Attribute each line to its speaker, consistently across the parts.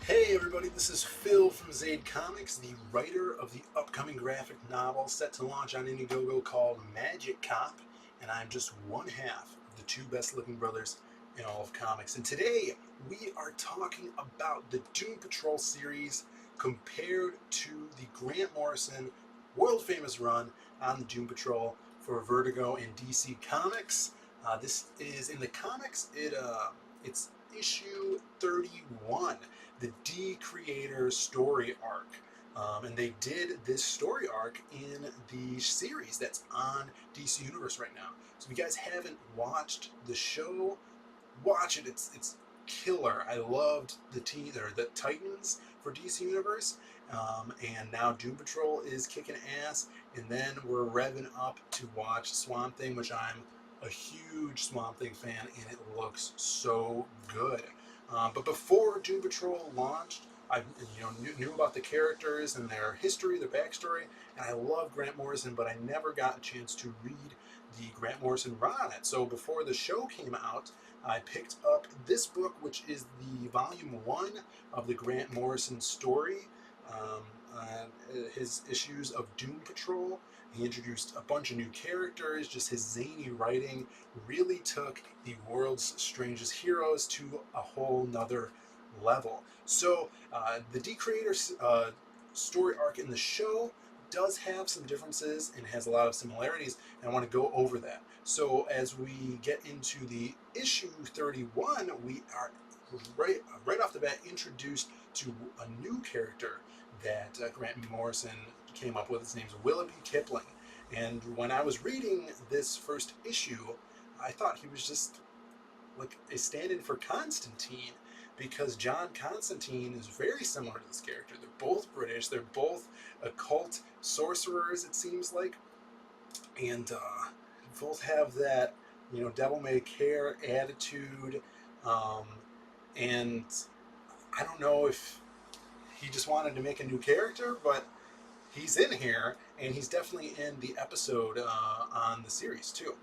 Speaker 1: Hey everybody, this is Phil from Zaid Comics, the writer of the upcoming graphic novel set to launch on Indiegogo called Magic Cop, and I'm just one half of the two best looking brothers in all of comics. And today we are talking about the Doom Patrol series compared to the Grant Morrison world famous run on the Doom Patrol for Vertigo and DC Comics. This is in the comics, it's issue 31, the Decreator story arc. And they did this story arc in the series that's on DC Universe right now. So if you guys haven't watched the show, watch it. It's killer. I loved the Titans for DC Universe, and now Doom Patrol is kicking ass. And then we're revving up to watch Swamp Thing, which I'm a huge Swamp Thing fan, and it looks so good. But before Doom Patrol launched, I knew about the characters and their history, their backstory, and I love Grant Morrison, but I never got a chance to read the Grant Morrison run on it. So before the show came out, I picked up this book, which is the volume 1 of the Grant Morrison story, his issues of Doom Patrol. He introduced a bunch of new characters. Just his zany writing really took the world's strangest heroes to a whole nother level. So the Decreator story arc in the show does have some differences and has a lot of similarities, and I want to go over that. So as we get into the issue 31, we are right off the bat introduced to a new character that Grant Morrison came up with. His name's Willoughby Kipling. And when I was reading this first issue, I thought he was just like a stand-in for Constantine, because John Constantine is very similar to this character. They're both British. They're both occult sorcerers, it seems like, and both have that devil-may-care attitude. Um, and I don't know if he just wanted to make a new character, but he's in here, and he's definitely in the episode on the series too.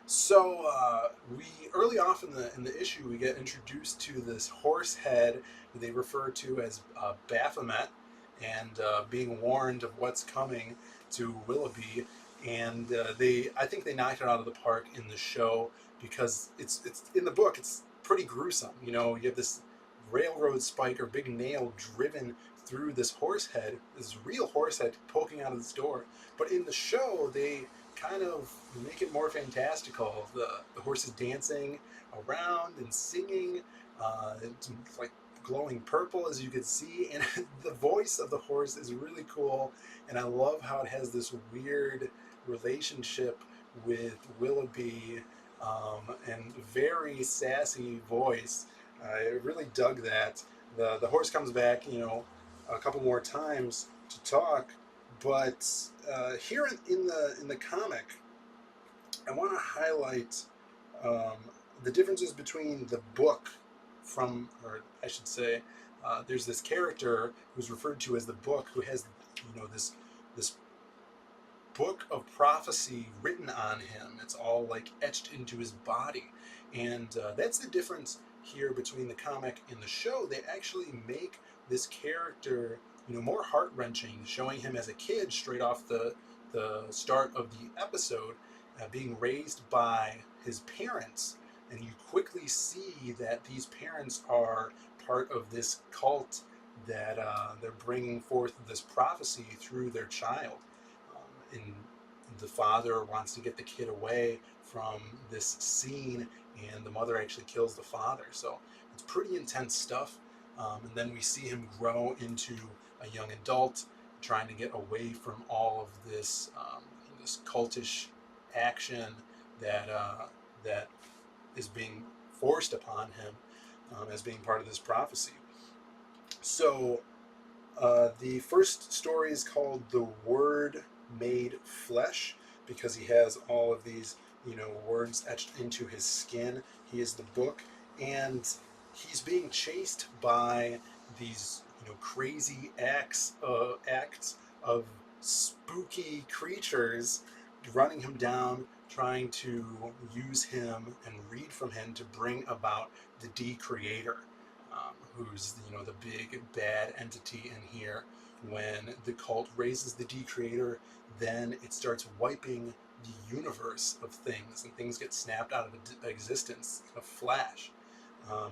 Speaker 1: So we early off in the issue, we get introduced to this horse head that they refer to as Baphomet, and being warned of what's coming to Willoughby. And I think they knocked it out of the park in the show, because it's in the book. It's pretty gruesome. You have this railroad spike or big nail driven through this horse head, this real horse head poking out of this door. But in the show, they kind of make it more fantastical. The horse is dancing around and singing. It's like glowing purple, as you can see, and the voice of the horse is really cool. And I love how it has this weird relationship with Willoughby, and very sassy voice. I really dug that. The horse comes back, a couple more times to talk, but here in the comic, I want to highlight the differences between the book or I should say, there's this character who's referred to as the book, who has this book of prophecy written on him. It's all like etched into his body, and that's the difference here between the comic and the show. They actually make this character more heart-wrenching, showing him as a kid straight off the start of the episode, being raised by his parents, and you quickly see that these parents are part of this cult, that they're bringing forth this prophecy through their child. And the father wants to get the kid away from this scene, and the mother actually kills the father. So it's pretty intense stuff. And then we see him grow into a young adult, trying to get away from all of this this cultish action that is being forced upon him, as being part of this prophecy. So the first story is called "The Word Made Flesh," because he has all of these words etched into his skin. He is the book, and he's being chased by these crazy acts of spooky creatures running him down, trying to use him and read from him to bring about the Decreator, who's, you know, the big bad entity in here. When the cult raises the Decreator, then it starts wiping the universe of things, and things get snapped out of existence. A flash.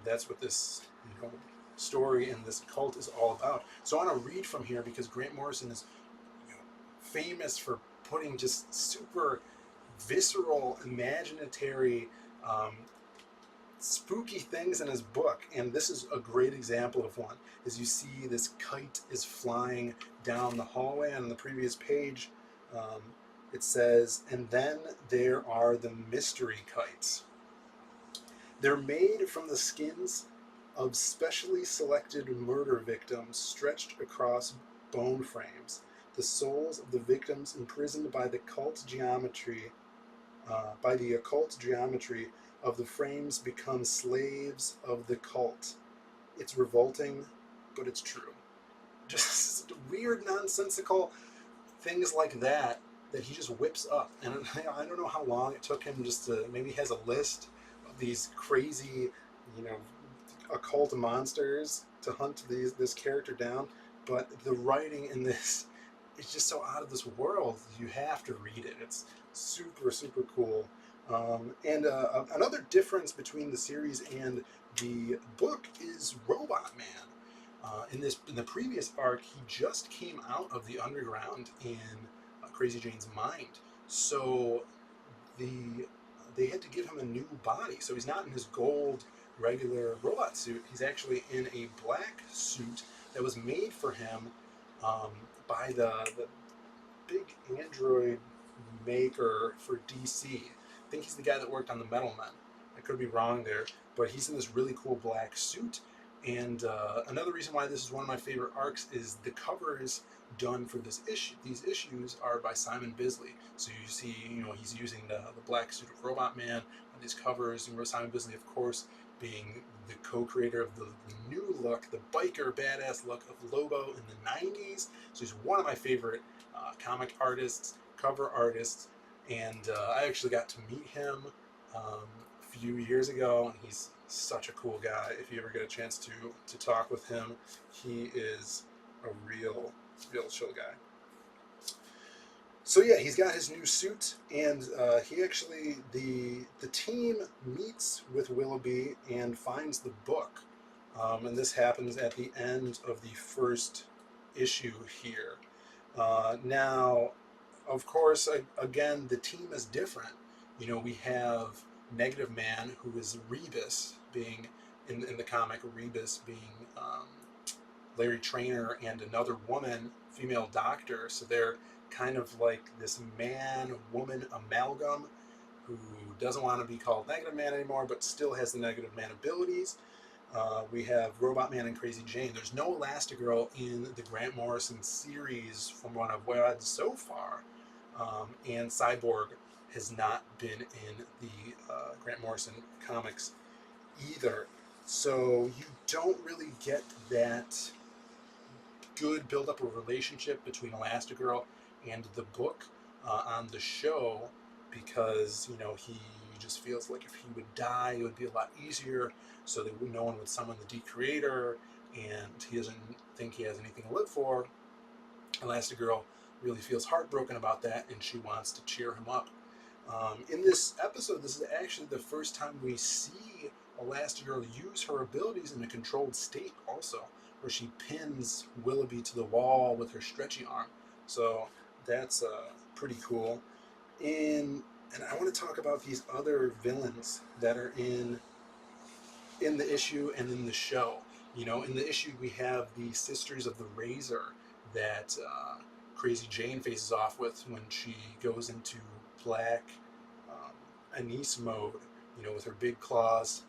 Speaker 1: That's what this, you know, story and this cult is all about. So I want to read from here because Grant Morrison is, you know, famous for putting just super visceral, imaginatory, um, spooky things in his book, and this is a great example of one. As you see, this kite is flying down the hallway. On the previous page, um, it says, and then there are the mystery kites. They're made from the skins of specially selected murder victims stretched across bone frames. The souls of the victims imprisoned by the occult geometry of the frames become slaves of the cult. It's revolting, but it's true. Just weird, nonsensical things like that he just whips up. And I don't know how long it took him just to, maybe he has a list of these crazy, you know, occult monsters to hunt this character down. But the writing in this is just so out of this world. You have to read it. It's super, super cool. And another difference between the series and the book is Robot Man. In the previous arc, he just came out of the underground in Crazy Jane's mind, so they had to give him a new body. So he's not in his gold regular robot suit. He's actually in a black suit that was made for him by the big android maker for DC. I think he's the guy that worked on the Metal Men. I could be wrong there, but he's in this really cool black suit. And another reason why this is one of my favorite arcs is the covers done for this issue. These issues are by Simon Bisley. So you see, you know, he's using the black suit of Robot Man on these covers. And Simon Bisley, of course, being the co-creator of the new look, the biker badass look of Lobo in the 90s. So he's one of my favorite comic artists, cover artists. And I actually got to meet him a few years ago, and he's such a cool guy. If you ever get a chance to talk with him, he is a real chill guy. So yeah, he's got his new suit, and he actually, the team meets with Willoughby and finds the book, and this happens at the end of the first issue here. Now, of course, again, the team is different. You know, we have Negative Man, who is Rebus, being in the comic, Rebus being Larry Trainor and another woman, female doctor. So they're kind of like this man-woman amalgam who doesn't want to be called Negative Man anymore, but still has the Negative Man abilities. We have Robot Man and Crazy Jane. There's no Elastigirl in the Grant Morrison series from what I've read so far. And Cyborg has not been in the Grant Morrison comics either. So you don't really get that good build-up of a relationship between Elastigirl and the book on the show, because, you know, he just feels like if he would die, it would be a lot easier, so that no one would summon the Decreator, and he doesn't think he has anything to live for. Elastigirl really feels heartbroken about that, and she wants to cheer him up. In this episode, this is actually the first time we see Elastigirl use her abilities in a controlled state also, where she pins Willoughby to the wall with her stretchy arm. So that's pretty cool. And I want to talk about these other villains that are in the issue and in the show. You know, in the issue we have the Sisters of the Razor that Crazy Jane faces off with when she goes into black Anise mode, you know, with her big claws,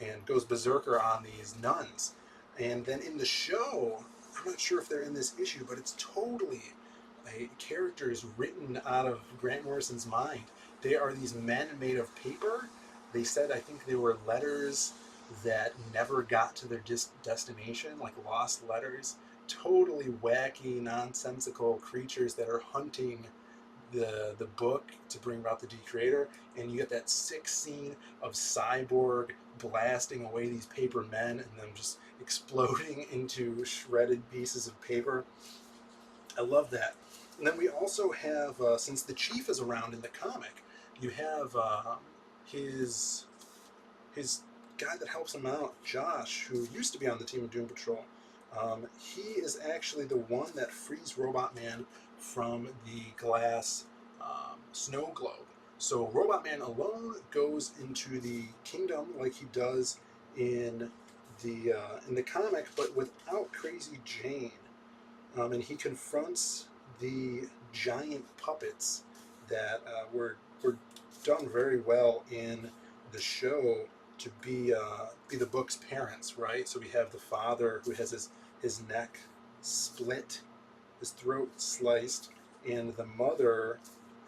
Speaker 1: and goes berserker on these nuns. And then in the show, I'm not sure if they're in this issue, but it's totally characters written out of Grant Morrison's mind. They are these men made of paper. They said, I think they were letters that never got to their destination, like lost letters. Totally wacky, nonsensical creatures that are hunting the book to bring about the Decreator. And you get that sick scene of Cyborg blasting away these paper men and them just exploding into shredded pieces of paper. I love that. And then we also have, since the Chief is around in the comic, you have his his guy that helps him out, Josh, who used to be on the team of Doom Patrol. He is actually the one that frees Robot Man from the glass snow globe. So Robot Man alone goes into the kingdom like he does in the comic, but without Crazy Jane. And he confronts the giant puppets that were done very well in the show to be the book's parents, right? So we have the father who has his neck split, his throat sliced, and the mother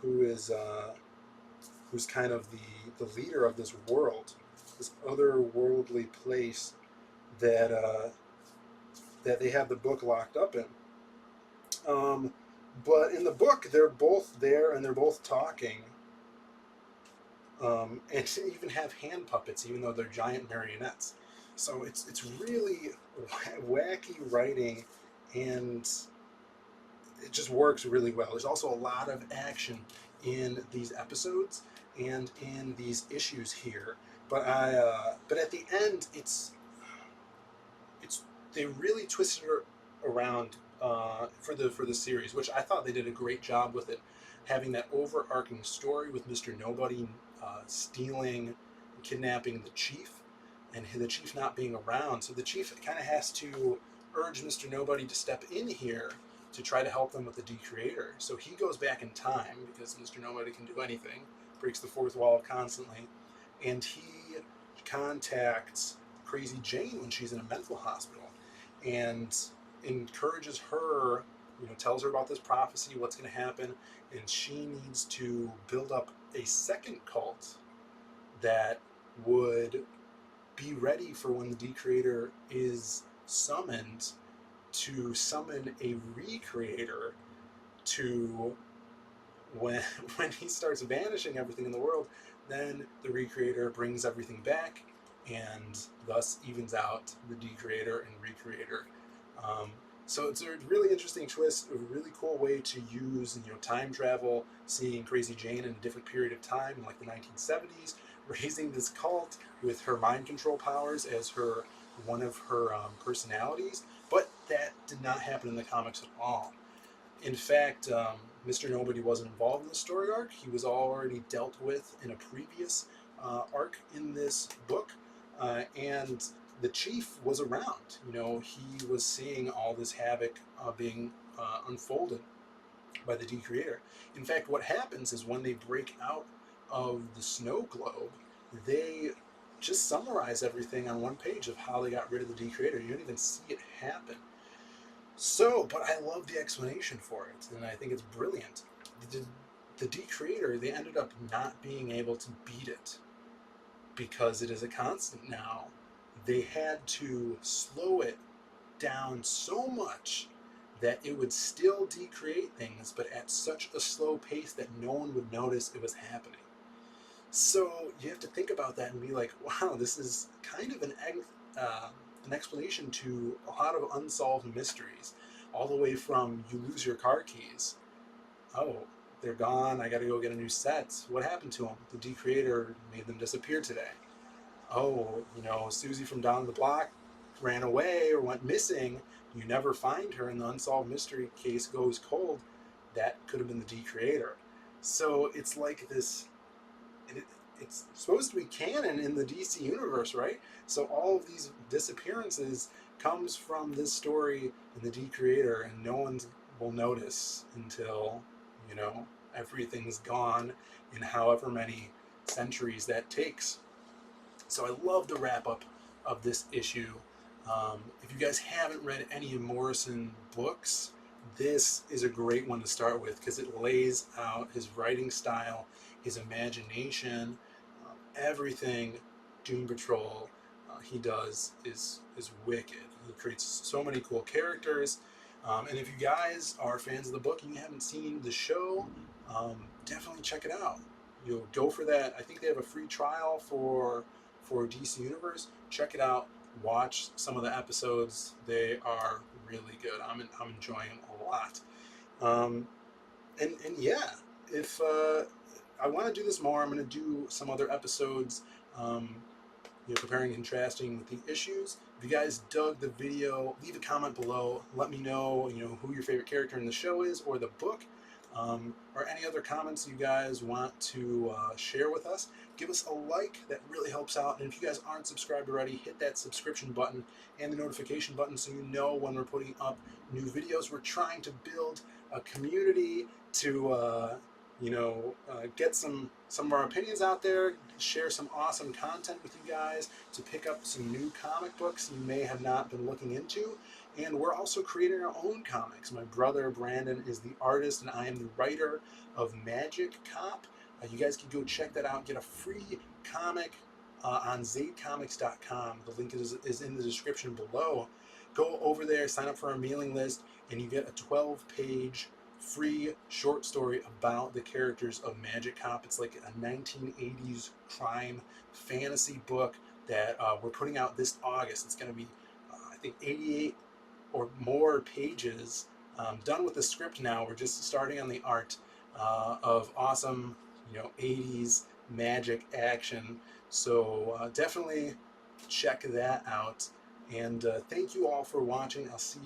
Speaker 1: who is who's kind of the leader of this world, this otherworldly place that that they have the book locked up in. But in the book, they're both there and they're both talking. And to even have hand puppets, even though they're giant marionettes. So it's really wacky writing, and it just works really well. There's also a lot of action in these episodes and in these issues here. But but at the end, it's they really twisted it around for the series, which I thought they did a great job with it, having that overarching story with Mr. Nobody stealing, kidnapping the Chief, and the Chief not being around. So the Chief kind of has to urge Mr. Nobody to step in here to try to help them with the Decreator. So he goes back in time because Mr. Nobody can do anything, breaks the fourth wall constantly, and he contacts Crazy Jane when she's in a mental hospital and encourages her, tells her about this prophecy, what's going to happen, and she needs to build up a second cult that would be ready for when the Decreator is summoned, to summon a Recreator to when he starts vanishing everything in the world, then the Recreator brings everything back and thus evens out the Decreator and Recreator. So it's a really interesting twist, a really cool way to use time travel, seeing Crazy Jane in a different period of time, in like the 1970s, raising this cult with her mind control powers as one of her personalities. But that did not happen in the comics at all. In fact, Mr. Nobody wasn't involved in the story arc. He was already dealt with in a previous arc in this book, and the Chief was around. He was seeing all this havoc being unfolded by the Decreator. In fact, what happens is when they break out of the snow globe, they just summarize everything on one page of how they got rid of the Decreator. You don't even see it happen. So, but I love the explanation for it, and I think it's brilliant. The Decreator, they ended up not being able to beat it because it is a constant now. They had to slow it down so much that it would still decreate things, but at such a slow pace that no one would notice it was happening. So you have to think about that and be like, wow, this is kind of an explanation to a lot of unsolved mysteries, all the way from you lose your car keys. Oh, they're gone. I got to go get a new set. What happened to them? The Decreator made them disappear today. Oh, Susie from down the block ran away or went missing. You never find her, and the unsolved mystery case goes cold. That could have been the Decreator. So it's like this. It's supposed to be canon in the DC universe, right? So all of these disappearances comes from this story in the Decreator, and no one will notice until everything's gone in however many centuries that takes. So I love the wrap up of this issue. If you guys haven't read any of Morrison books, this is a great one to start with because it lays out his writing style, his imagination, everything Doom Patrol he does is wicked. He creates so many cool characters. And if you guys are fans of the book and you haven't seen the show, definitely check it out. You'll go for that. I think they have a free trial for for DC Universe, check it out. Watch some of the episodes. They are really good. I'm enjoying them a lot. Um, and yeah, if I want to do this more, I'm going to do some other episodes, comparing and contrasting with the issues. If you guys dug the video, leave a comment below. Let me know, who your favorite character in the show is or the book, or any other comments you guys want to share with us. Give us a like. That really helps out. And if you guys aren't subscribed already, hit that subscription button and the notification button so you know when we're putting up new videos. We're trying to build a community to get some of our opinions out there, share some awesome content with you guys, to pick up some new comic books you may have not been looking into. And we're also creating our own comics. My brother Brandon is the artist and I am the writer of Magic Cop. You guys can go check that out, get a free comic on zaidcomics.com. The link is in the description below. Go over there, sign up for our mailing list, and you get a 12-page free short story about the characters of Magic Cop. It's like a 1980s crime fantasy book that we're putting out this August. It's going to be, I think, 88 or more pages. Done with the script now. We're just starting on the art of awesome, 80s magic action. So definitely check that out. And thank you all for watching. I'll see you